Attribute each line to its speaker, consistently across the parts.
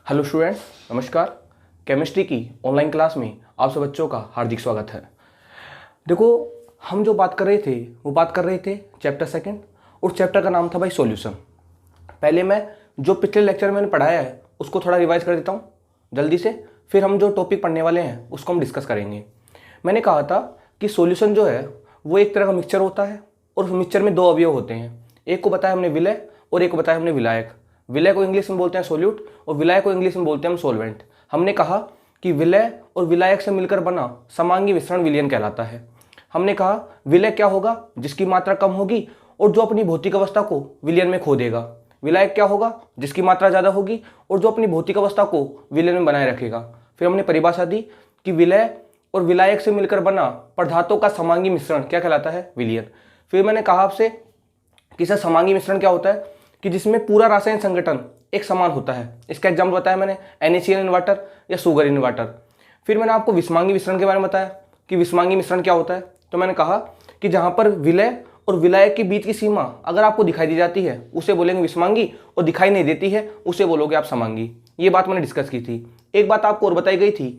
Speaker 1: Hello students, नमस्कार। Chemistry की online class में आप सब बच्चों का हार्दिक स्वागत है। देखो, हम जो बात कर रहे थे वो बात कर रहे थे चैप्टर सेकंड। उस चैप्टर का नाम था भाई सॉल्यूशन। पहले मैं जो पिछले लेक्चर में मैंने पढ़ाया है उसको थोड़ा रिवाइज कर देता हूँ जल्दी से, फिर हम जो टॉपिक पढ़ने वाले हैं उसको हम डिस्कस करेंगे। मैंने कहा था कि सॉल्यूशन जो है वो एक तरह का मिक्सचर होता है और उस मिक्सचर में दो अवयव होते हैं। एक को बताया हमने विलय और एक को बताया हमने विलायक। विलय को इंग्लिश में बोलते हैं सोल्यूट और विलायक को इंग्लिश में बोलते हैं हम सोलवेंट। हमने कहा कि विलय और विलायक से मिलकर बना समांगी मिश्रण विलयन कहलाता है। हमने कहा विलय क्या होगा, जिसकी मात्रा कम होगी और जो अपनी भौतिक अवस्था को विलयन में खो देगा। विलायक क्या होगा, जिसकी मात्रा ज़्यादा होगी और जो अपनी भौतिक अवस्था को विलयन में बनाए रखेगा। फिर हमने परिभाषा दी कि विलय और विलायक से मिलकर बना पदार्थों का समांगी मिश्रण क्या कहलाता है, विलयन। फिर मैंने कहा आपसे कि सर समांगी मिश्रण क्या होता है, कि जिसमें पूरा रासायनिक संगठन एक समान होता है। इसका एग्जाम्पल बताया मैंने NaCl इन वाटर या शुगर इन वाटर। फिर मैंने आपको विषमांगी मिश्रण के बारे में बताया कि विषमांगी मिश्रण क्या होता है। तो मैंने कहा कि जहाँ पर विलय और विलायक के बीच की सीमा अगर आपको दिखाई दी जाती है उसे बोलेंगे विषमांगी, और दिखाई नहीं देती है उसे बोलोगे आप समांगी। ये बात मैंने डिस्कस की थी। एक बात आपको और बताई गई थी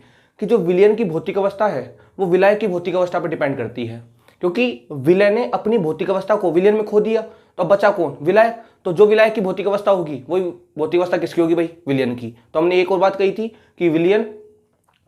Speaker 1: कि जो विलयन की भौतिक अवस्था है वो विलायक की भौतिक अवस्था पर डिपेंड करती है, क्योंकि विलय ने अपनी भौतिक अवस्था को विलयन में खो दिया तो अब बचा कौन, विलायक। तो जो विलायक की भौतिक अवस्था होगी वही भौतिक अवस्था किसकी होगी भाई, विलयन की। तो हमने एक और बात कही थी कि विलयन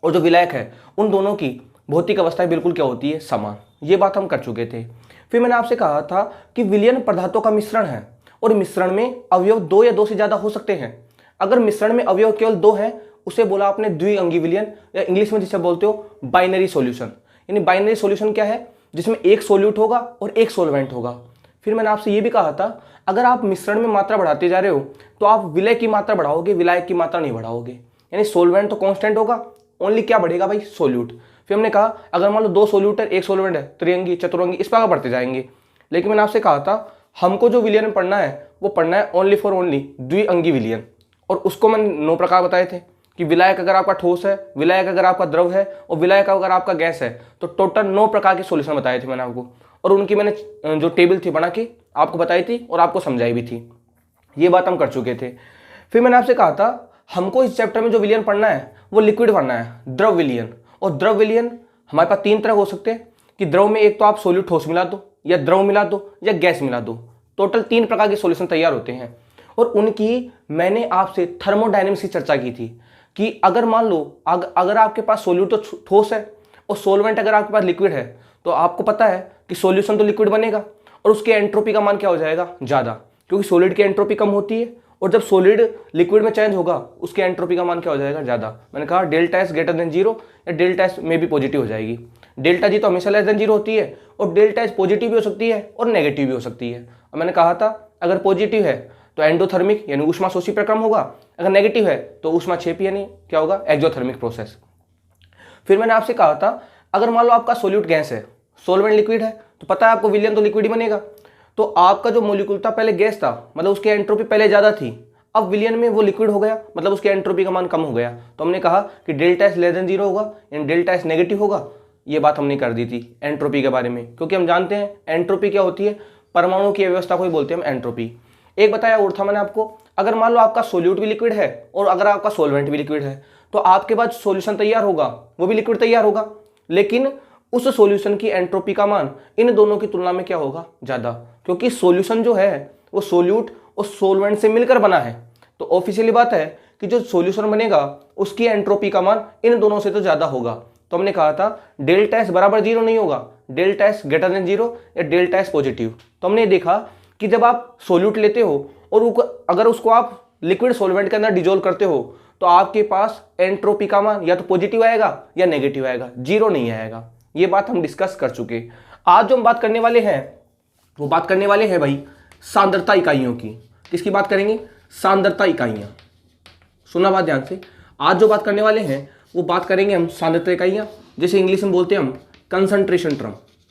Speaker 1: और जो विलायक है उन दोनों की भौतिक अवस्था बिल्कुल क्या होती है, समान। ये बात हम कर चुके थे। फिर मैंने आपसे कहा था कि विलयन पदार्थों का मिश्रण है और मिश्रण में अवयव दो या दो से ज्यादा हो सकते हैं। अगर मिश्रण में अवयव केवल दो है उसे बोला आपने द्विअंगी विलयन, या इंग्लिश में जिसे बोलते हो बाइनरी सॉल्यूशन। यानी बाइनरी सॉल्यूशन क्या है, जिसमें एक सोल्यूट होगा और एक सोलवेंट होगा। फिर मैंने आपसे ये भी कहा था अगर आप मिश्रण में मात्रा बढ़ाते जा रहे हो तो आप विलय की मात्रा बढ़ाओगे, विलायक की मात्रा नहीं बढ़ाओगे। यानी सोलवेंट तो कांस्टेंट होगा, ओनली क्या बढ़ेगा भाई, सोल्यूट। फिर हमने कहा अगर मान लो दो सोल्यूट है एक सोलवेंट है, त्रिअंगी चतुरंगी इस प्रकार बढ़ते जाएंगे। लेकिन मैंने आपसे कहा था हमको जो विलयन पढ़ना है वो पढ़ना है ओनली फॉर ओनली द्विअंगी विलयन। और उसको मैंने 9 प्रकार बताए थे कि विलायक अगर आपका ठोस है, विलायक अगर आपका द्रव है और विलायक अगर आपका गैस है, तो टोटल 9 प्रकार के सॉल्यूशन बताए थे मैंने आपको। और उनकी मैंने जो टेबल थी बना के आपको बताई थी और आपको समझाई भी थी। ये बात हम कर चुके थे। फिर मैंने आपसे कहा था हमको इस चैप्टर में जो विलयन पढ़ना है वो लिक्विड पढ़ना है, द्रव विलयन। और द्रव विलयन हमारे पास 3 तरह हो सकते हैं कि द्रव में एक तो आप सोल्यूट ठोस मिला दो, या द्रव मिला दो, या गैस मिला दो। टोटल 3 प्रकार के सॉल्यूशन तैयार होते हैं और उनकी मैंने आपसे थर्मोडायनेमिक्स की चर्चा की थी कि अगर मान लो अगर आपके पास सोल्यूट तो ठोस है और सोलवेंट अगर आपके पास लिक्विड है तो आपको पता है कि सॉल्यूशन तो लिक्विड बनेगा और उसके एंट्रोपी का मान क्या हो जाएगा, ज़्यादा, क्योंकि सॉलिड की एंट्रोपी कम होती है और जब सॉलिड लिक्विड में चेंज होगा उसके एंट्रोपी का मान क्या हो जाएगा, ज़्यादा। मैंने कहा delta S greater than zero या डेल्टा एस में भी पॉजिटिव हो जाएगी। डेल्टा जी तो हमेशा लेस देन जीरो होती है और डेल्टा एस पॉजिटिव भी हो सकती है और नेगेटिव भी हो सकती है। और मैंने कहा था अगर पॉजिटिव है तो एंडोथर्मिक यानी ऊष्मा शोषी प्रक्रम होगा, अगर नेगेटिव है तो ऊष्मा क्षेपी यानी क्या होगा, एक्सोथर्मिक प्रोसेस। फिर मैंने आपसे कहा था अगर मान लो आपका सोल्यूट गैस है, सोलवेंट लिक्विड है, तो पता है आपको विलयन तो लिक्विड ही बनेगा। तो आपका जो मॉलिक्यूल था पहले गैस था, मतलब उसकी एंट्रोपी पहले ज़्यादा थी, अब विलयन में वो लिक्विड हो गया, मतलब उसकी एंट्रोपी का मान कम हो गया। तो हमने कहा कि delta S less than zero होगा यानी डेल्टा एस नेगेटिव होगा। ये बात हमने कर दी थी एंट्रोपी के बारे में, क्योंकि हम जानते हैं एंट्रोपी क्या होती है, परमाणु की व्यवस्था को ही बोलते हैं हम एंट्रोपी। एक बताया और था मैंने आपको, अगर मान लो आपका सोल्यूट भी लिक्विड है और अगर आपका सोलवेंट भी लिक्विड है तो आपके पास सॉल्यूशन तैयार होगा वो भी लिक्विड तैयार होगा, लेकिन उस सॉल्यूशन की एंट्रोपी का मान इन दोनों की तुलना में क्या होगा, ज़्यादा, क्योंकि सॉल्यूशन जो है वो सोल्यूट और सोलवेंट से मिलकर बना है। तो ऑफिशियली बात है कि जो सॉल्यूशन बनेगा उसकी एंट्रोपी का मान इन दोनों से तो ज़्यादा होगा। तो हमने कहा था डेल्टा एस बराबर जीरो नहीं होगा, delta S greater than zero या डेल्टा एस पॉजिटिव। तो हमने देखा कि जब आप सोल्यूट लेते हो और अगर उसको आप लिक्विड सोलवेंट के अंदर डिजोल्व करते हो तो आपके पास एंट्रोपी का मान या तो पॉजिटिव आएगा या नेगेटिव आएगा, जीरो नहीं आएगा। ये बात हम डिस्कस कर चुके। आज जो हम बात करने वाले हैं वो बात करने वाले हैं भाई सांद्रता इकाइयों की। किसकी बात करेंगे, सांद्रता इकाइयाँ। सुना बात ध्यान से, आज जो बात करने वाले हैं वो बात करेंगे हम सांद्रता इकाइयाँ, जैसे इंग्लिश में बोलते हैं हम कंसंट्रेशन टर्म।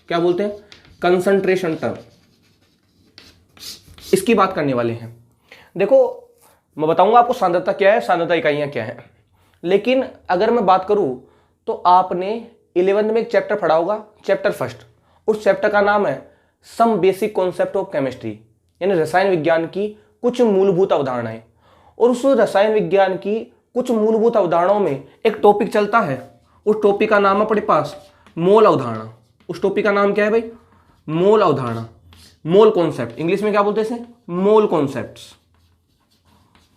Speaker 1: क्या बोलते हैं, कंसंट्रेशन टर्म, इसकी बात करने वाले हैं। देखो मैं बताऊंगा आपको सांद्रता क्या है, सांद्रता इकाइयाँ क्या है, लेकिन अगर मैं बात करूं तो आपने 11th में एक चैप्टर पढ़ा होगा, चैप्टर फर्स्ट। उस चैप्टर का नाम है some basic concept of chemistry, यानी रसायन विज्ञान की कुछ मूलभूत अवधारणाएं। और उस रसायन विज्ञान की कुछ मूलभूत अवधारणाओं में एक टॉपिक चलता है, उस टॉपिक का नाम है अपने पास मोल अवधारणा। उस टॉपिक का नाम क्या है भाई? मोल अवधारणा, मोल कॉन्सेप्ट। इंग्लिश में क्या बोलते हैं इसे? मोल कॉन्सेप्ट्स।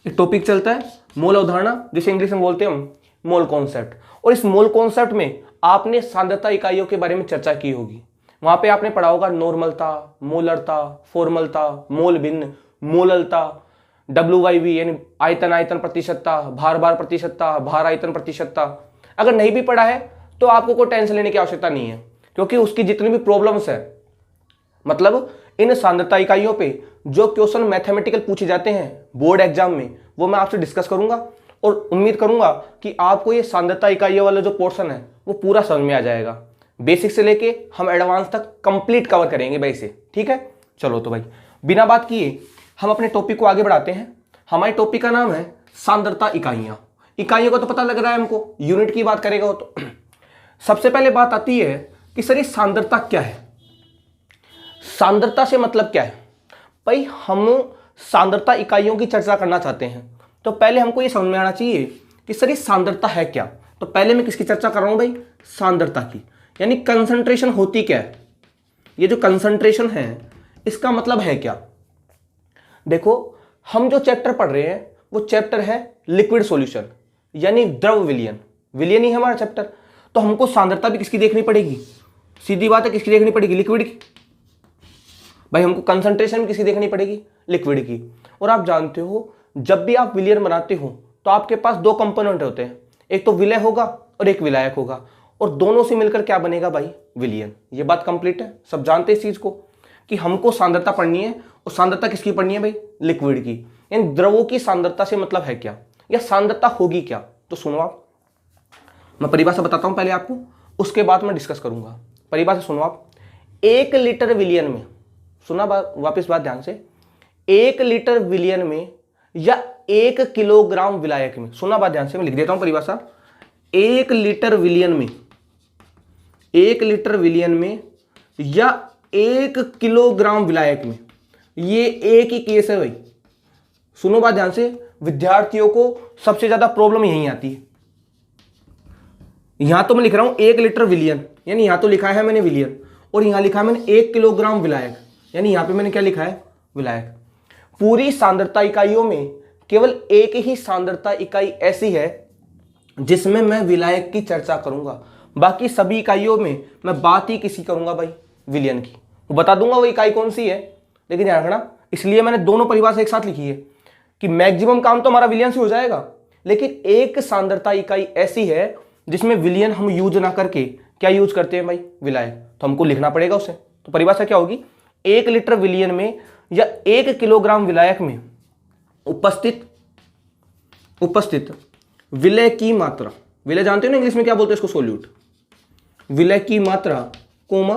Speaker 1: एक टॉपिक चलता है मोल अवधारणा, जिसे इंग्लिश में बोलते हैं हम मोल कॉन्सेप्ट। और इस मोल कॉन्सेप्ट में आपने सांद्रता इकाइयों के बारे में चर्चा की होगी। वहां पे आपने पढ़ा होगा नॉर्मलता, मोलरता, फॉर्मलता, मोल भिन्न, मोललता, WYV यानी आयतन आयतन प्रतिशतता, भार भार प्रतिशतता, भार आयतन प्रतिशतता। अगर नहीं भी पढ़ा है तो आपको कोई टेंशन लेने की आवश्यकता नहीं है, क्योंकि उसकी जितनी भी प्रॉब्लम्स है, मतलब इन सांद्रता इकाइयों पे जो क्वेश्चन मैथमेटिकल पूछे जाते हैं बोर्ड एग्जाम में, वो मैं आपसे डिस्कस करूंगा। और उम्मीद करूंगा कि आपको ये सांद्रता इकाइयों वाला जो पोर्शन है वो पूरा समझ में आ जाएगा। बेसिक से लेके हम एडवांस तक कंप्लीट कवर करेंगे भाई इसे, ठीक है। चलो तो भाई बिना बात किए हम अपने टॉपिक को आगे बढ़ाते हैं। हमारे टॉपिक का नाम है सांद्रता इकाइयां। इकाइयों का तो पता लग रहा है हमको, यूनिट की बात करेगा वो तो। सबसे पहले बात आती है कि सर ये सांद्रता क्या है? सांद्रता से मतलब क्या है भाई? हम सांद्रता इकाइयों की चर्चा करना चाहते हैं, तो पहले हमको ये समझ में आना चाहिए कि सर ये सांद्रता है क्या। तो पहले मैं किसकी चर्चा कर रहा हूं भाई? सांद्रता की, यानी कंसंट्रेशन होती क्या है। ये जो कंसंट्रेशन है इसका मतलब है क्या? देखो, हम जो चैप्टर पढ़ रहे हैं वो चैप्टर है लिक्विड सॉल्यूशन, यानी द्रव विलयन। विलयन ही है हमारा चैप्टर, तो हमको सांद्रता भी किसकी देखनी पड़ेगी? सीधी बात है, किसकी देखनी पड़ेगी? लिक्विड की। भाई हमको कंसंट्रेशन भी किसकी देखनी पड़ेगी? लिक्विड की। और आप जानते हो जब भी आप विलयन बनाते हो तो आपके पास दो कंपोनेंट होते हैं, एक तो विलय होगा और एक विलायक होगा, और दोनों से मिलकर क्या बनेगा भाई? विलयन। ये बात कंप्लीट है, सब जानते हैं इस चीज को कि हमको सांद्रता पढ़नी है, और सांद्रता किसकी पढ़नी है भाई? लिक्विड की। यानी द्रवों की सांद्रता से मतलब है क्या, या सांद्रता होगी क्या? तो सुनो आप, मैं परिभाषा बताता हूं पहले आपको, उसके बाद मैं डिस्कस करूंगा। परिभाषा सुनो आप। 1 लीटर विलयन में, सुना वापस बात ध्यान से, 1 लीटर विलयन में या 1 किलोग्राम विलायक में, सुना बात ध्यान से, मैं लिख देता हूं परिभाषा। 1 लीटर विलयन में, 1 लीटर विलयन में या 1 किलोग्राम विलायक में, ये एक ही केस है भाई। सुनो बात ध्यान से, विद्यार्थियों को सबसे ज्यादा प्रॉब्लम यही आती है। यहां तो मैं लिख रहा हूं 1 लीटर विलयन, यानी यहां तो लिखा है मैंने विलयन, और यहां लिखा है मैंने 1 किलोग्राम विलायक, यानी यहां पे मैंने क्या लिखा है? विलायक। पूरी सांद्रता इकाइयों में केवल एक ही सांद्रता इकाई ऐसी है जिसमें मैं विलायक की चर्चा करूंगा। बाकी सभी इकाइयों में मैं बात ही किसी करूंगा भाई? विलयन की। वो बता दूंगा वो इकाई कौन सी है, लेकिन ध्यान रखना, इसलिए मैंने दोनों परिभाषा एक साथ लिखी है कि मैक्सिमम काम तो हमारा विलयन से हो जाएगा, लेकिन एक सांद्रता इकाई ऐसी है जिसमें विलयन हम यूज ना करके क्या यूज करते हैं भाई? विलायक। तो हमको लिखना पड़ेगा उसे। तो परिभाषा क्या होगी? 1 लीटर विलयन में या 1 किलोग्राम विलायक में उपस्थित विलय की मात्रा, विलय जानते हो ना इंग्लिश में क्या बोलते हैं इसको? सोल्यूट। विलय की मात्रा कोमा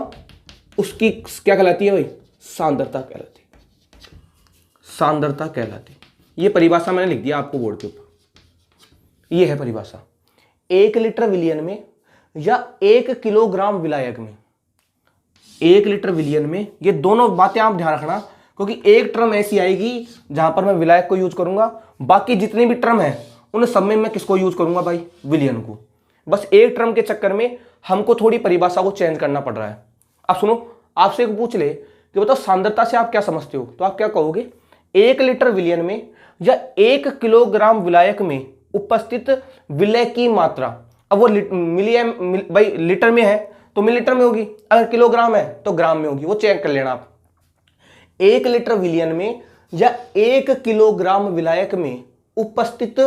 Speaker 1: उसकी क्या कहलाती है भाई? सांद्रता कहलाती है। सांद्रता कहलाती है। ये परिभाषा मैंने लिख दिया आपको बोर्ड के ऊपर। ये है परिभाषा। 1 लीटर विलयन में या 1 किलोग्राम विलायक में, 1 लीटर विलयन में, ये दोनों बातें आप ध्यान रखना, क्योंकि एक टर्म ऐसी आएगी जहां पर मैं विलायक को यूज करूंगा, बाकी जितनी भी टर्म है उन सब में मैं किसको यूज करूंगा भाई? विलयन को। बस एक टर्म के चक्कर में हमको थोड़ी परिभाषा को चेंज करना पड़ रहा है। अब सुनो, आपसे एक पूछ ले कि बताओ सांद्रता से आप क्या समझते हो, तो आप क्या कहोगे? 1 लीटर विलयन में या 1 किलोग्राम विलायक में उपस्थित विलय की मात्रा। अब वो भाई लीटर में है तो मिलीलीटर में होगी, अगर किलोग्राम है तो ग्राम में होगी, वो चेक कर लेना आप। 1 लीटर विलयन में या 1 किलोग्राम विलायक में उपस्थित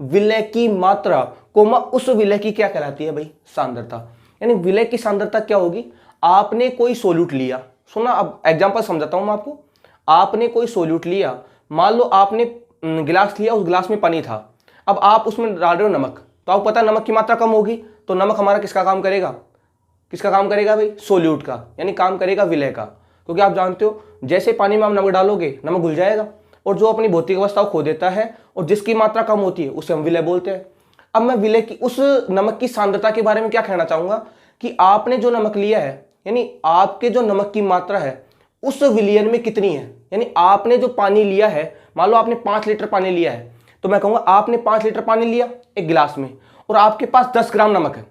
Speaker 1: विलय की मात्रा कोमा उस विलय की क्या कहलाती है भाई? सांद्रता। यानी विलय की सांद्रता क्या होगी? आपने कोई सोल्यूट लिया, सुना, अब एग्जांपल समझाता हूं मैं आपको। आपने कोई सोल्यूट लिया, मान लो आपने गिलास लिया, उस गिलास में पानी था, अब आप उसमें डाल रहे हो नमक, तो आपको पता है नमक की मात्रा कम होगी, तो नमक हमारा किसका काम करेगा? किसका काम करेगा भाई? सोल्यूट का, यानी काम करेगा विलय का। क्योंकि आप जानते हो जैसे पानी में आप नमक डालोगे नमक घुल जाएगा, और जो अपनी भौतिक अवस्था को खो देता है और जिसकी मात्रा कम होती है उसे हम विलय बोलते हैं। अब मैं विलय की उस नमक की सांद्रता के बारे में क्या कहना चाहूंगा कि आपने जो नमक लिया है, यानी आपके जो नमक की मात्रा है उस विलयन में कितनी है। यानी आपने जो पानी लिया है, मान लो आपने 5 लीटर पानी लिया है, तो मैं कहूँगा आपने 5 लीटर पानी लिया एक गिलास में और आपके पास 10 ग्राम नमक है,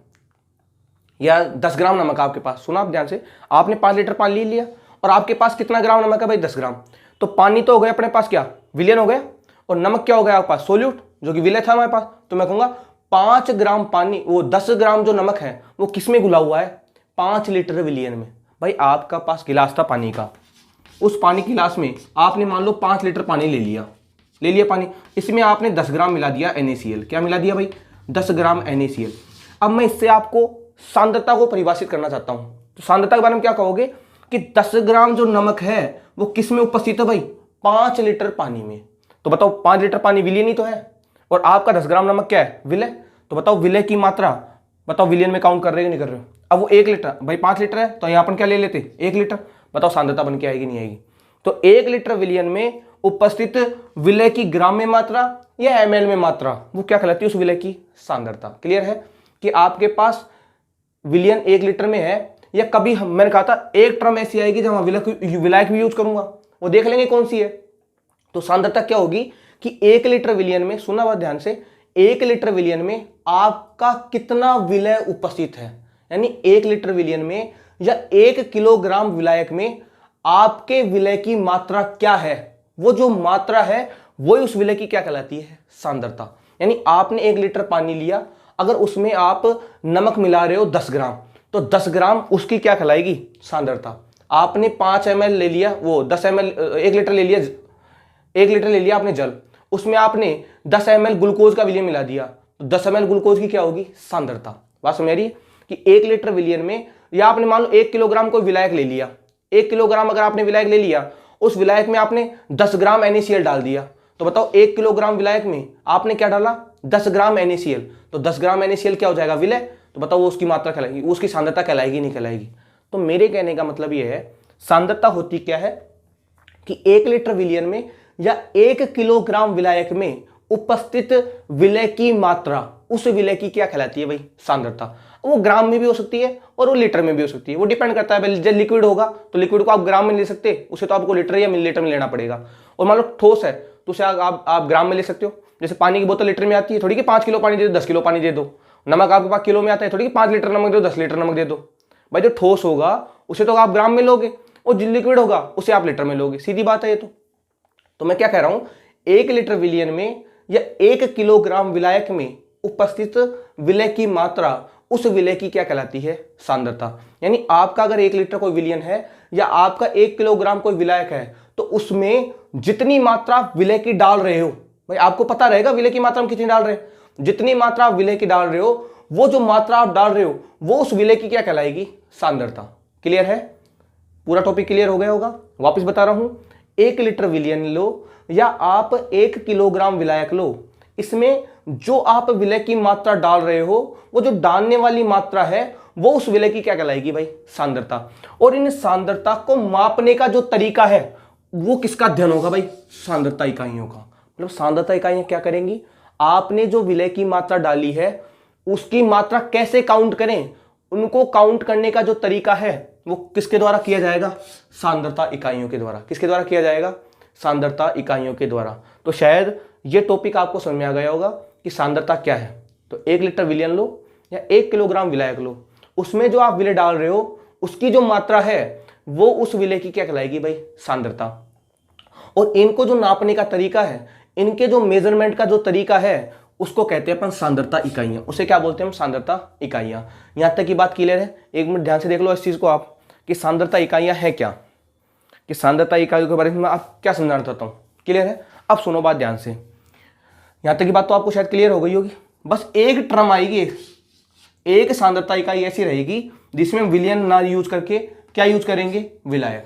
Speaker 1: या 10 ग्राम नमक आपके पास, सुना आप ध्यान से, आपने 5 लीटर पानी लिया और आपके पास कितना ग्राम नमक है भाई, 10 ग्राम। तो पानी तो हो गया अपने पास क्या, विलयन हो गया, और नमक क्या हो गया आपके पास, सोल्यूट, जो कि विलय था हमारे पास। तो मैं कहूँगा 5 ग्राम पानी, वो 10 ग्राम जो नमक है वो किस में घुला हुआ है, 5 लीटर विलयन में। भाई आपका पास गिलास था पानी का, उस पानी के गिलास में आपने मान लो 5 लीटर पानी ले लिया पानी, इसमें आपने 10 ग्राम मिला दिया NaCl। क्या मिला दिया भाई, 10 ग्राम NaCl। अब मैं इससे आपको सांद्रता को परिभाषित करना चाहता हूं। तो सांद्रता के बारे में क्या कहोगे कि 10 ग्राम जो नमक है वो किस में उपस्थित है भाई, 5 लीटर पानी में। तो बताओ 5 लीटर पानी विलयन ही तो है, और आपका 10 ग्राम नमक क्या है, विलय। तो बताओ विलय की मात्रा, बताओ विलयन में काउंट कर रहे हो नहीं कर रहे हो। अब वो 1 लीटर, भाई 5 लीटर है तो यहाँ अपन क्या ले लेते, 1 लीटर। बताओ सांद्रता बन के आएगी नहीं आएगी। तो 1 लीटर विलयन में उपस्थित विलय की ग्राम में मात्रा या ml में मात्रा, वो क्या कहलाती है, उस विलय की सांद्रता। क्लियर है कि आपके पास विलयन 1 लीटर में है, या कभी मैंने कहा था एक टर्म ऐसी आएगी जब विलायक भी यूज करूंगा, वो देख लेंगे कौन सी है। तो सांद्रता क्या होगी कि 1 लीटर विलयन में, सुना बात ध्यान से, 1 लीटर विलयन में आपका कितना विलय उपस्थित है, यानी 1 लीटर विलयन में या 1 किलोग्राम विलायक में आपके विलय की मात्रा क्या है, वो जो मात्रा है वही उस विलय की क्या कहलाती है, सांद्रता। यानी आपने 1 लीटर पानी लिया, अगर उसमें आप नमक मिला रहे हो 10 ग्राम, तो 10 ग्राम उसकी क्या कहलाएगी, सांद्रता। आपने 5 ml ले लिया, वो 10 ml 1 लीटर ले लिया, 1 लीटर ले लिया आपने जल, उसमें आपने 10 ml ग्लूकोज का विलयन मिला दिया, तो 10 ml ग्लूकोज की क्या होगी, सांद्रता। बात समझ रही है कि 1 लीटर विलयन में, या आपने मान लो 1 किलोग्राम कोई विलायक ले लिया, 1 किलोग्राम अगर आपने विलायक ले लिया, उस विलायक में आपने 10 ग्राम NaCl डाल दिया, तो बताओ 1 किलोग्राम विलायक में आपने क्या डाला, 10 ग्राम NaCl। तो 10 ग्राम NaCl क्या हो जाएगा, विलय। तो बताओ वो उसकी मात्रा कहलाएगी, उसकी सांद्रता कहलाएगी नहीं कहलाएगी। तो मेरे कहने का मतलब ये है, सांद्रता होती क्या है कि 1 लीटर विलयन में या 1 किलोग्राम विलायक में उपस्थित विलय की मात्रा, उस विलय की क्या कहलाती है भाई, सांद्रता। वो ग्राम में भी हो सकती है और वो लीटर में भी हो सकती है, वो डिपेंड करता है। जब लिक्विड होगा तो लिक्विड को आप ग्राम में ले सकते, उसे तो आपको लीटर या मिलीलीटर में लेना पड़ेगा। और मान लो ठोस है तो उसे आप ग्राम में ले सकते हो। जैसे पानी की बोतल लीटर में आती है, थोड़ी कि 5 किलो पानी दे दो, 10 किलो पानी दे दो। नमक आपके पास किलो में आता है, थोड़ी कि 5 लीटर नमक दे दो, 10 लीटर नमक दे दो। भाई जो ठोस होगा उसे तो आप ग्राम में लोगे, और जो लिक्विड होगा उसे आप लीटर में लोगे, सीधी बात है ये तो मैं क्या कह रहा हूं, 1 लीटर विलयन में या 1 किलोग्राम विलायक में उपस्थित विलय की मात्रा, उस विलय की क्या कहलाती है, सांद्रता। यानी आपका अगर 1 लीटर कोई विलयन है या आपका 1 किलोग्राम कोई विलायक है, तो उसमें जितनी मात्रा विलय की डाल रहे हो, भाई आपको पता रहेगा विलय की मात्रा हम कितनी डाल रहे हैं, जितनी मात्रा आप विलय की डाल रहे हो, वो जो मात्रा आप डाल रहे हो वो उस विलय की क्या कहलाएगी, सांद्रता। क्लियर है, पूरा टॉपिक क्लियर हो गया होगा। वापस बता रहा हूं, 1 लीटर विलयन लो या आप 1 किलोग्राम विलायक लो, इसमें जो आप विलय की मात्रा डाल रहे हो, वो जो डालने वाली मात्रा है वो उस विलय की क्या कहलाएगी भाई, सांद्रता। और इन सांद्रता को मापने का जो तरीका है वो किसका अध्ययन होगा भाई, सांद्रता इकाइयों का। मतलब सांद्रता इकाइयां क्या करेंगी, आपने जो विलय की मात्रा डाली है उसकी मात्रा कैसे काउंट करें, उनको काउंट करने का जो तरीका है वो किसके द्वारा किया जाएगा, सांद्रता इकाइयों के द्वारा। किसके द्वारा किया जाएगा, सांद्रता इकाइयों के द्वारा। तो शायद ये टॉपिक आपको समझ में आ गया होगा कि सांद्रता क्या है। तो 1 लीटर विलयन लो या 1 किलोग्राम विलायक लो, उसमें जो आप विलय डाल रहे हो उसकी जो मात्रा है वो उस विलय की क्या कहलाएगी भाई, सांद्रता। और इनको जो नापने का तरीका है, इनके जो मेजरमेंट का जो तरीका है, उसको कहते हैं अपन सांद्रता इकाइयां। उसे क्या बोलते हैं हम, सांद्रता इकाइयां। यहां तक की बात क्लियर है। एक मिनट ध्यान से देख लो इस चीज को आप, कि सांद्रता इकाइयां हैं क्या, कि सांद्रता इकाइयों के बारे में आप क्या समझाना चाहता हूं। क्लियर है, अब सुनो बात ध्यान से। यहां तक की बात तो आपको शायद क्लियर हो गई होगी। बस एक टर्म आएगी, एक सांद्रता इकाई ऐसी रहेगी जिसमें विलयन ना यूज करके क्या यूज करेंगे, विलायक।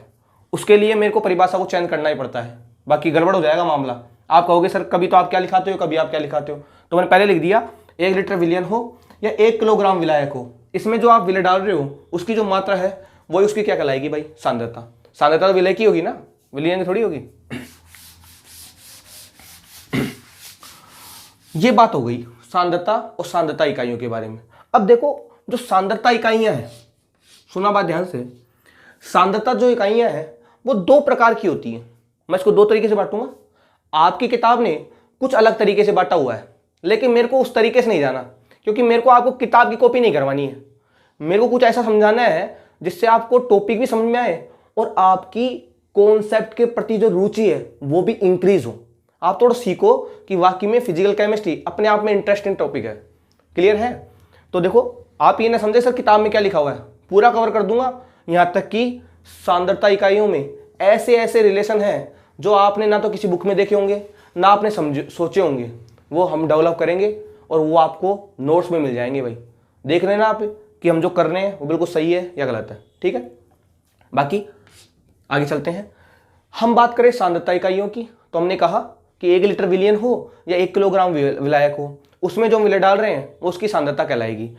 Speaker 1: उसके लिए मेरे को परिभाषा को चयन करना ही पड़ता है, बाकी गड़बड़ हो जाएगा मामला। आप कहोगे सर कभी तो आप क्या लिखाते हो, कभी आप क्या लिखाते हो, तो मैंने पहले लिख दिया 1 लीटर विलयन हो या 1 किलोग्राम विलायक हो, इसमें जो आप विलय डाल रहे हो उसकी जो मात्रा है वही उसकी क्या कहलाएगी भाई, सांद्रता। सांद्रता तो विलय की होगी ना, विलयन की थोड़ी होगी। ये बात हो गई सांद्रता और सांद्रता इकाइयों के बारे में। अब देखो जो सांद्रता इकाइयां हैं, सुना बात ध्यान से, सांद्रता जो इकाइयां हैं वो 2 प्रकार की होती हैं। मैं इसको 2 तरीके से बांटूंगा। आपकी किताब ने कुछ अलग तरीके से बांटा हुआ है, लेकिन मेरे को उस तरीके से नहीं जाना, क्योंकि मेरे को आपको किताब की कॉपी नहीं करवानी है। मेरे को कुछ ऐसा समझाना है जिससे आपको टॉपिक भी समझ में आए और आपकी कॉन्सेप्ट के प्रति जो रुचि है वो भी इंक्रीज हो। आप थोड़ा सीखो कि वाकई में फिजिकल केमिस्ट्री अपने आप में इंटरेस्टिंग टॉपिक है। क्लियर है? तो देखो, आप ये ना समझे सर किताब में क्या लिखा हुआ है, पूरा कवर कर दूंगा, यहाँ तक कि सांद्रता इकाइयों में ऐसे ऐसे रिलेशन हैं जो आपने ना तो किसी बुक में देखे होंगे ना आपने सोचे होंगे, वो हम डेवलप करेंगे और वो आपको नोट्स में मिल जाएंगे। भाई देख रहे हैं ना आप कि हम जो कर रहे हैं वो बिल्कुल सही है या गलत है? ठीक है, बाकी आगे चलते हैं। हम बात करें सांद्रता इकाइयों की, तो हमने कहा कि 1 लीटर विलियन हो या 1 किलोग्राम विलायक हो, उसमें जो हम विलय डाल रहे हैं वो उसकी सांद्रता कहलाएगी,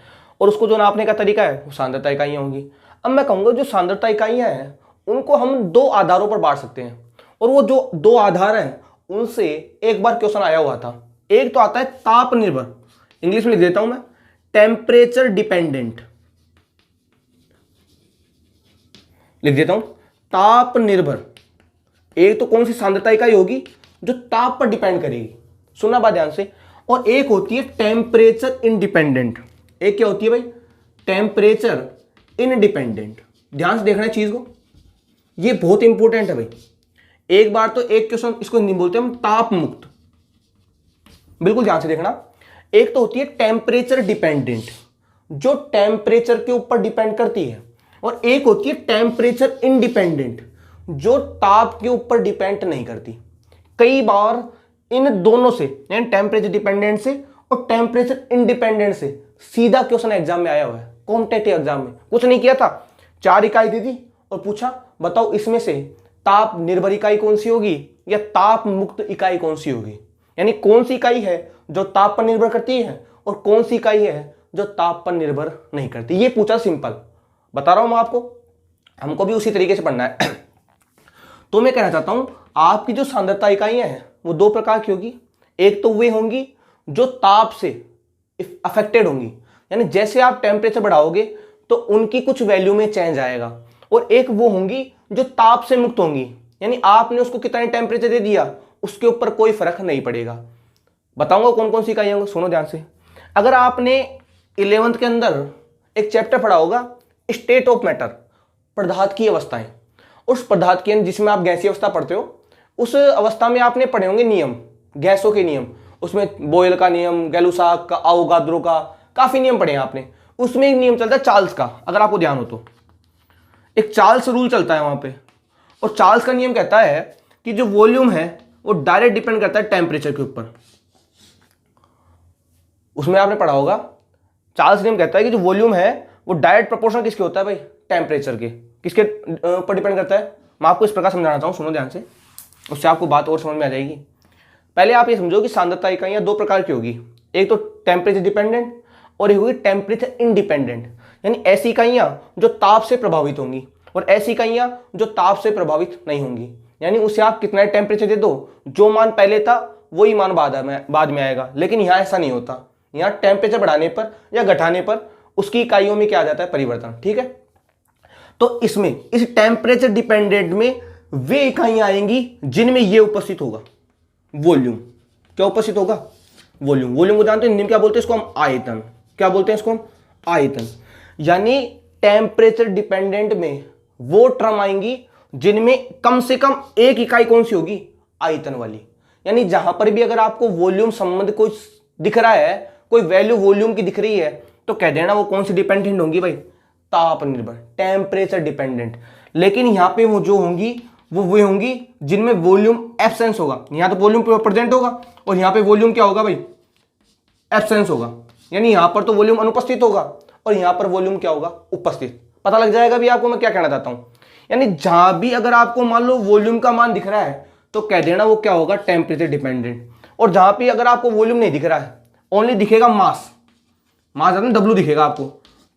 Speaker 1: और उसको जो नापने का तरीका है वो सांद्रता इकाइयाँ होंगी। अब मैं कहूँगा जो सांद्रता इकाइयाँ हैं उनको हम 2 आधारों पर बांट सकते हैं, और वो जो 2 आधार हैं उनसे एक बार क्वेश्चन आया हुआ था। एक तो आता है ताप निर्भर, इंग्लिश में लिख देता हूं मैं, टेम्परेचर डिपेंडेंट, लिख देता हूं ताप निर्भर। एक तो कौन सी सांद्रता इकाई होगी जो ताप पर डिपेंड करेगी, सुनना बात ध्यान से। और एक होती है टेम्परेचर इंडिपेंडेंट। एक क्या होती है भाई? Temperature independent. ध्यान से देखना है चीज को, ये बहुत इंपॉर्टेंट है भाई। एक बार तो एक क्वेश्चन, इसको नहीं बोलते हम ताप मुक्त, बिल्कुल ध्यान से देखना। एक तो होती है टेम्परेचर डिपेंडेंट, जो टेम्परेचर के ऊपर डिपेंड करती है, और एक होती है टेम्परेचर इंडिपेंडेंट, जो ताप के ऊपर डिपेंड नहीं करती। कई बार इन दोनों से, यानी टेम्परेचर डिपेंडेंट से और टेम्परेचर इंडिपेंडेंट से सीधा क्वेश्चन एग्जाम में आया हुआ है। कॉम्पिटिटिव एग्जाम में कुछ नहीं किया था, 4 इकाई दी थी और पूछा बताओ इसमें से ताप निर्भर इकाई कौन सी होगी या ताप मुक्त इकाई कौन सी होगी, यानी कौन सी इकाई है जो ताप पर निर्भर करती है और कौन सी इकाई है जो ताप पर निर्भर नहीं करती। ये पूछा, सिंपल बता रहा हूं मैं आपको, हमको भी उसी तरीके से पढ़ना है। तो मैं कहना चाहता हूं आपकी जो सांद्रता इकाइयां हैं वो 2 प्रकार की होगी। एक तो वे होंगी जो ताप से अफेक्टेड होंगी, यानी जैसे आप टेम्परेचर बढ़ाओगे तो उनकी कुछ वैल्यू में चेंज आएगा, और एक वो होंगी जो ताप से मुक्त होंगी, यानी आपने उसको कितना टेम्परेचर दे दिया उसके ऊपर कोई फर्क नहीं पड़ेगा। बताऊंगा कौन कौन सी इकाइयां होंगी, सुनो ध्यान से। अगर आपने 11th के अंदर एक चैप्टर पढ़ा होगा स्टेट ऑफ मैटर, पदार्थ की अवस्थाएं, उस पदार्थ की जिसमें आप गैसीय अवस्था पढ़ते हो, उस अवस्था में आपने पढ़े होंगे नियम, गैसों के नियम। उसमें बोयल का नियम, गैलुसाक का, आवोगाद्रो का, काफी नियम पढ़े हैं आपने। उसमें एक नियम चलता है चार्ल्स का, अगर आपको ध्यान हो तो एक चार्ल्स रूल चलता है वहां पे, और चार्ल्स का नियम कहता है कि जो वॉल्यूम है वो डायरेक्ट डिपेंड करता है टेम्परेचर के ऊपर। उसमें आपने पढ़ा होगा चार्ल्स नियम कहता है कि जो वॉल्यूम है वो डायरेक्ट प्रोपोर्शनल किसके होता है भाई? टेम्परेचर के। किसके ऊपर डिपेंड करता है? मैं आपको इस प्रकार समझाना चाहूँ, सुनो ध्यान से, उससे आपको बात और समझ में आ जाएगी। पहले आप ये समझो कि सांद्रता इकाइयां 2 प्रकार की होगी, एक तो टेम्परेचर डिपेंडेंट और एक होगी टेम्परेचर इंडिपेंडेंट, यानी ऐसी इकाइयां जो ताप से प्रभावित होंगी और ऐसी इकाइयां जो ताप से प्रभावित नहीं होंगी। यानी उसे आप कितना टेम्परेचर दे दो, जो मान पहले था वही मान बाद में आएगा, लेकिन यहाँ ऐसा नहीं होता। यहाँ टेम्परेचर बढ़ाने पर या घटाने पर उसकी इकाइयों में क्या आ जाता है? परिवर्तन। ठीक है, तो इसमें इस टेम्परेचर डिपेंडेंट में वे इकाइयां आएंगी जिनमें ये उपस्थित होगा, वॉल्यूम। क्या उपस्थित होगा? वॉल्यूम। वॉल्यूम को जानते हैं, क्या बोलते हैं इसको हम? आयतन। क्या बोलते हैं इसको हम? आयतन। यानी टेम्परेचर डिपेंडेंट में वो टर्म आएंगी जिनमें कम से कम एक इकाई कौन सी होगी? आयतन वाली। यानी जहां पर भी अगर आपको वॉल्यूम संबंध कोई दिख रहा है, कोई वैल्यू वॉल्यूम की दिख रही है, तो कह देना वो कौन सी डिपेंडेंट होंगी भाई? ताप निर्भर, टेम्परेचर डिपेंडेंट। लेकिन यहां पे वो जो होंगी वो होंगी जिनमें वॉल्यूम एब्सेंस होगा। यहां तो वॉल्यूम प्रेजेंट होगा और यहां पे वॉल्यूम क्या होगा भाई? एब्सेंस होगा। यानी यहां पर तो वॉल्यूम अनुपस्थित होगा और यहां पर वॉल्यूम क्या होगा? उपस्थित। पता लग जाएगा भी आपको मैं क्या कहना चाहता हूं। यानी जहां भी अगर आपको मान लो वॉल्यूम का मान दिख रहा है तो कह देना वो क्या होगा? Temperature dependent. और जहां पे अगर आपको वॉल्यूम नहीं दिख रहा है, ओनली दिखेगा मास, W दिखेगा आपको,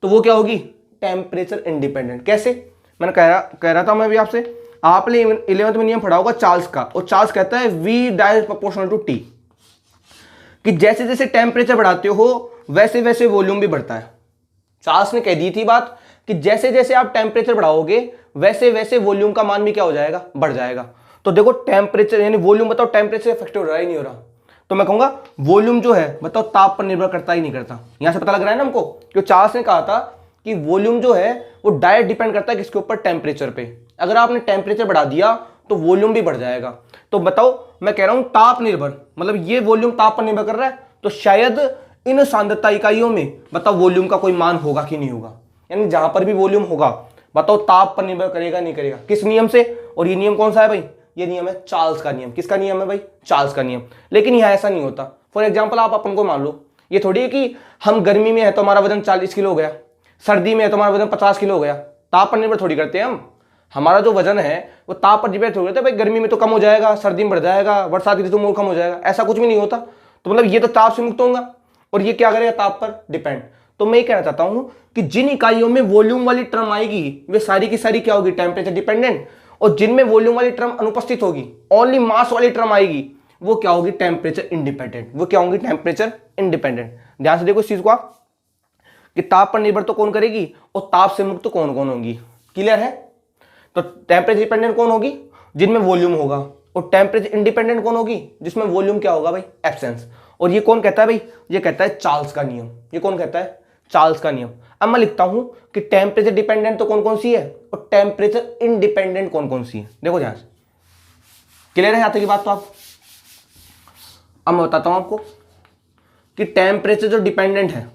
Speaker 1: तो वो क्या होगी? Temperature independent. कैसे? मैंने कह रहा था मैं भी आपसे, आपने 11th में नियम पढ़ा होगा चार्ल्स का, और चार्ल्स कहता है V direct proportional to T, कि जैसे जैसे टेम्परेचर बढ़ाते हो वैसे वैसे वॉल्यूम भी बढ़ता है। चार्ल्स ने कह दी थी बात कि जैसे जैसे आप टेम्परेचर बढ़ाओगे वैसे वैसे वॉल्यूम का मान भी क्या हो जाएगा? बढ़ जाएगा। तो देखो टेम्परेचर यानी वॉल्यूम, बताओ टेम्परेचर इफेक्ट हो रहा है नहीं हो रहा? तो मैं कहूंगा वॉल्यूम जो है बताओ ताप पर निर्भर करता ही नहीं करता। यहां से पता लग रहा है ना हमको, क्यों चार्ल्स ने कहा था कि वॉल्यूम जो है वो डायरेक्ट डिपेंड करता है किसके ऊपर, टेम्परेचर पे। अगर आपने टेम्परेचर बढ़ा दिया तो वॉल्यूम भी बढ़ जाएगा। तो बताओ मैं कह रहा हूं ताप निर्भर, मतलब ये वॉल्यूम ताप पर निर्भर कर रहा है, तो शायद इन सांद्रता इकाइयों में बताओ वॉल्यूम का कोई मान होगा कि नहीं होगा। यानी जहां पर भी वॉल्यूम होगा बताओ ताप पर निर्भर करेगा नहीं करेगा, किस नियम से। और ये नियम कौन सा है भाई, ये नियम है चार्ल्स का नियम। किसका नियम है भाई, चार्ल्स का नियम। लेकिन यहां ऐसा नहीं होता। फॉर एग्जाम्पल आप अपन को मान लो, ये थोड़ी है कि हम गर्मी में है तो हमारा वजन 40 किलो हो गया, सर्दी में है तो हमारा वजन 50 किलो हो गया। ताप पर निर्भर थोड़ी करते हैं हम। हमारा जो वजन है वो ताप पर डिपेंड थोड़ी करता है भाई, गर्मी में तो कम हो जाएगा, सर्दी में बढ़ जाएगा, बरसात की ऋतु में कम हो जाएगा, ऐसा कुछ भी नहीं होता। तो मतलब ये तो ताप से मुक्त होगा और ये क्या करेगा, ताप पर डिपेंड। तो मैं ये कहना चाहता हूं कि जिन इकाइयों में वॉल्यूम वाली टर्म आएगी वे सारी की सारी क्या होगी, टेम्परेचर डिपेंडेंट। और जिनमें वॉल्यूम वाली टर्म अनुपस्थित होगी, ओनली मास वाली टर्म आएगी, वो क्या होगी, टेम्परेचर इंडिपेंडेंट। वो क्या होंगी, टेम्परेचर इंडिपेंडेंट। ध्यान से देखो इस चीज को आप, कि ताप पर निर्भर तो कौन करेगी और ताप से मुक्त कौन कौन होगी। क्लियर है। तो टेम्परेचर डिपेंडेंट कौन होगी, जिनमें वॉल्यूम होगा, और टेम्परेचर इंडिपेंडेंट कौन होगी, जिसमें वॉल्यूम क्या होगा भाई, एब्सेंस। और ये कौन कहता है भाई, ये कहता है चार्ल्स का नियम। ये कौन कहता है, चार्ल्स का नियम। अब मैं लिखता हूं कि टेम्परेचर डिपेंडेंट तो कौन कौन सी है और टेम्परेचर इंडिपेंडेंट कौन कौन सी है। देखो ध्यान से, क्लियर है यहां तक की बात। तो आप अब मैं बताता हूं आपको कि टेम्परेचर जो डिपेंडेंट है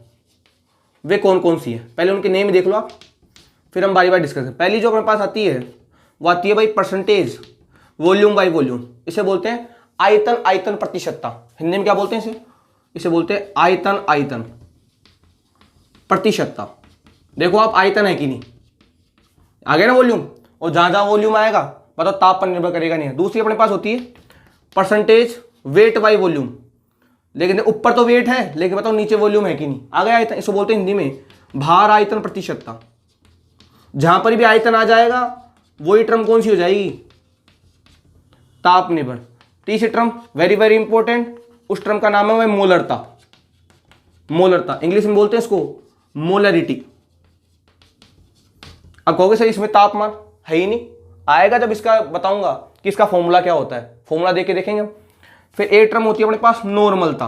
Speaker 1: वे कौन कौन सी है। पहले उनके नेम देख लो आप, फिर हम बारी बारी डिस्कस करें। पहली जो अपने पास आती है वो आती है भाई परसेंटेज वॉल्यूम बाई वॉल्यूम। इसे बोलते हैं आयतन आयतन प्रतिशतता। हिंदी में क्या बोलते हैं इसे बोलते हैं आयतन आयतन प्रतिशतता। देखो आप आयतन है कि नहीं, आ गया ना वॉल्यूम, और जहां जहां वॉल्यूम आएगा बताओ ताप पर निर्भर करेगा नहीं है। दूसरी अपने पास होती है परसेंटेज वेट बाई वॉल्यूम। लेकिन ऊपर तो वेट है लेकिन बताओ नीचे वॉल्यूम है कि नहीं, आ गया आयतन। इसको बोलते हैं हिंदी में भार आयतन प्रतिशतता। जहां पर भी आयतन आ जाएगा वही टर्म कौन सी हो जाएगी, ताप निर्भर। तीसरी टर्म वेरी वेरी इंपॉर्टेंट, उस टर्म का नाम है वह मोलरता। मोलरता इंग्लिश में बोलते हैं इसको मोलरिटी। अब कहोगे सर इसमें तापमान है ही नहीं, आएगा जब इसका बताऊंगा कि इसका फॉर्मूला क्या होता है, फॉर्मूला देके देखेंगे। फिर एक टर्म होती है अपने पास नॉर्मलता,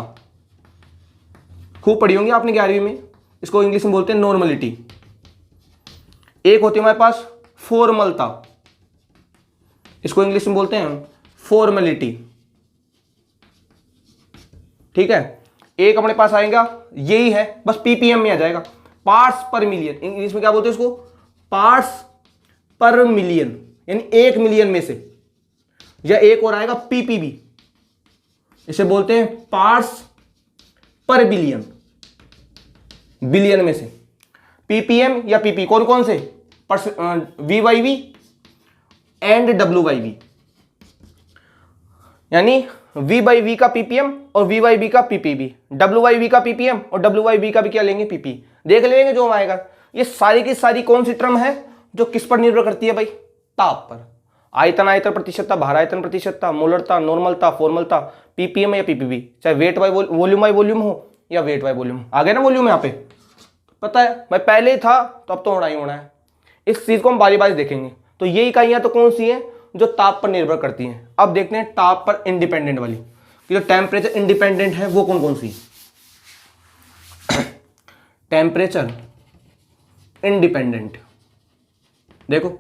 Speaker 1: खूब पढ़ी होंगी आपने 11वीं में, इसको इंग्लिश में बोलते हैं नॉर्मलिटी। एक होती है हमारे पास फॉर्मलता, इसको इंग्लिश में बोलते हैं फॉर्मेलिटी। ठीक है। एक अपने पास आएगा यही है, बस पीपीएम में आ जाएगा, पार्ट्स पर मिलियन। इंग्लिश में क्या बोलते हैं इसको, पार्ट्स पर मिलियन, यानी 1 मिलियन में से। या एक और आएगा पीपीबी, इसे बोलते हैं पार्ट्स पर बिलियन, बिलियन में से। पीपीएम या पीपी कौन कौन से, V by V and W by V. यानी v बाई वी का पीपीएम और v बाई वी का पीपीबी, w बाई वी का पीपीएम और w बाई वी का भी क्या लेंगे, पीपी। देख लेंगे जो आएगा। ये सारी की सारी कौन सी टर्म है जो किस पर निर्भर करती है भाई, ताप पर। आयतन आयतन प्रतिशतता, भार आयतन प्रतिशतता, मोलरता, नॉर्मलता, फॉर्मलता, पीपीएम या पीपीबी, चाहे weight by volume by volume हो या वेट बाई वॉल्यूम। आ गया ना वॉल्यूम यहाँ पे, पता है मैं पहले ही था तो अब तो होना ही होना है। इस चीज को हम बारी बारी देखेंगे। तो ये इकाइयां तो कौन सी हैं जो ताप पर निर्भर करती हैं। अब देखते हैं ताप पर इंडिपेंडेंट वाली, कि जो टेम्परेचर इंडिपेंडेंट है वो कौन कौन सी। टेम्परेचर इंडिपेंडेंट, देखो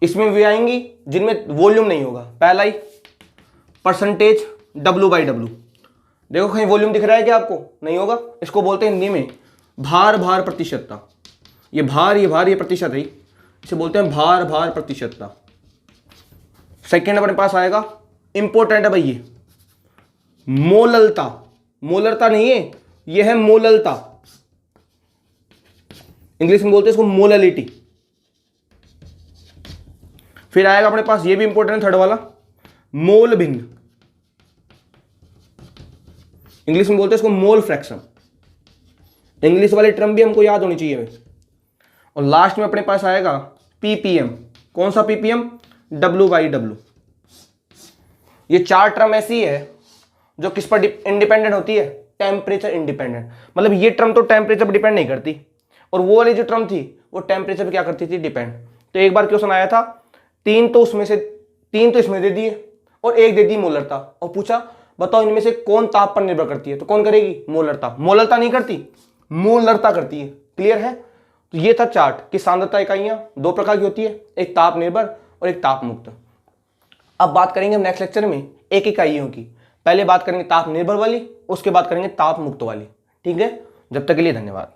Speaker 1: इसमें भी आएंगी जिनमें वॉल्यूम नहीं होगा। पहला ही परसेंटेज W बाई डब्ल्यू। देखो कहीं वॉल्यूम दिख रहा है क्या आपको, नहीं होगा। इसको बोलते हैं हिंदी में भार भार प्रतिशतता। ये भार ये प्रतिशत है, इसे बोलते हैं भार भार प्रतिशतता। सेकेंड अपने पास आएगा, इंपॉर्टेंट है भाई ये, मोललता। मोलरता नहीं है, ये है मोललता। इंग्लिश में बोलते हैं इसको मोललिटी। फिर आएगा अपने पास, ये भी इंपॉर्टेंट है थर्ड वाला, मोल भिन्न। इंग्लिश में बोलते हैं इसको मोल फ्रैक्शन। इंग्लिश वाली टर्म भी हमको याद होनी चाहिए। और लास्ट में अपने पास आएगा पीपीएम। कौन सा पीपीएम, W बाई डब्ल्यू। ये चार टर्म ऐसी है जो किस पर इंडिपेंडेंट होती है, टेम्परेचर इंडिपेंडेंट। मतलब ये टर्म तो टेम्परेचर पर डिपेंड नहीं करती, और वो वाली जो टर्म थी वो टेम्परेचर पे क्या करती थी, डिपेंड। तो एक बार क्वेश्चन आया था, तीन तो इसमें दे दिए और एक दे दी मोलरता, और पूछा बताओ इनमें से कौन ताप पर निर्भर करती है? तो कौन करेगी? मोलरता। मोलरता नहीं करती, मोलरता करती है। क्लियर है? तो ये था चार्ट कि सांद्रता इकाइयां दो प्रकार की होती है, एक ताप निर्भर और एक ताप मुक्त। अब बात करेंगे हम नेक्स्ट लेक्चर में एक इकाइयों की। पहले बात करेंगे ताप निर्भर वाली, उसके बाद करेंगे ताप मुक्त वाली। ठीक है, जब तक के लिए धन्यवाद।